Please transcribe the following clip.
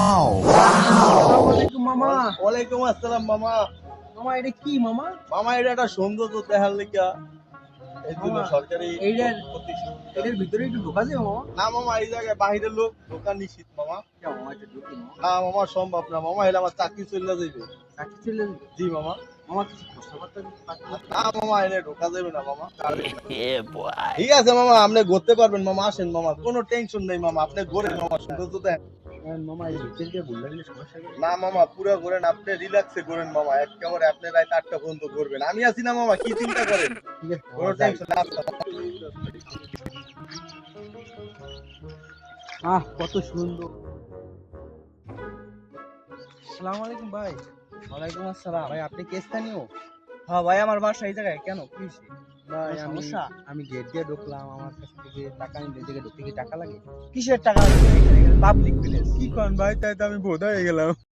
আসসালামু আলাইকুম মামা। ওয়ালাইকুম আসসালাম মামা। মামা এটা কি মামা? মামা এটা একটা সৌন্দর্য দেখার লিগা এই জন্য মামা সরকারি এইটার প্রতিষ্ঠান। এটার ভিতরে একটু ঢোকা যায় মামা? না মামা, এই জায়গায় বাহিরের লোক দোকান নিষিদ্ধ মামা। কেন মামা এটা ঢুকি মামা? না মামা, সম্ভব না মামা, এলে আমার চাকরি চলে যাইবে। চাকরি চলে যাবে? জি মামা। মামা কিছু কথাবার্তা পাঠালে না মামা, এনে ঢোকা যাবে না মামা। ঠিক আছে মামা, আপনি ঘুরতে পারবেন মামা, আসেন মামা, কোনো টেনশন নেই মামা, আপনি ঘোরেন মামা, সৌন্দর্য দেখেন। মামা এই ভিতরে দিয়ে ঘুরলে গেলে সমস্যা কি? না মামা, পুরো ঘোরেন, আপনি রিল্যাক্সে ঘোরেন মামা, একেবারে আপনি রাত 8টা পর্যন্ত ঘুরবেন, আমি আছি না মামা, কি চিন্তা করেন, ঠিক আছে কোনো মামা যাই। টেনশন না। কত সুন্দর। আসসালামু আলাইকুম ভাই। ওয়ালাইকুম আসসালাম। ভাই আপনি কে স্থানীয়? হ্যাঁ ভাই, আমার বাসা এই জায়গায়। কেন, কি হয়েছে? ভাই কোনো সমস্যা? আমি গেট দিয়ে ঢুকলাম, আমার কাছ থেকে টাকা নিতে, এই জায়গায় ঢুকতে কি টাকা লাগে? কিসের টাকা লাগবে? এখানে পাবলিক প্লেস। কি কোন ভাই, তাই তো আমি বোধ হয়ে গেলাম।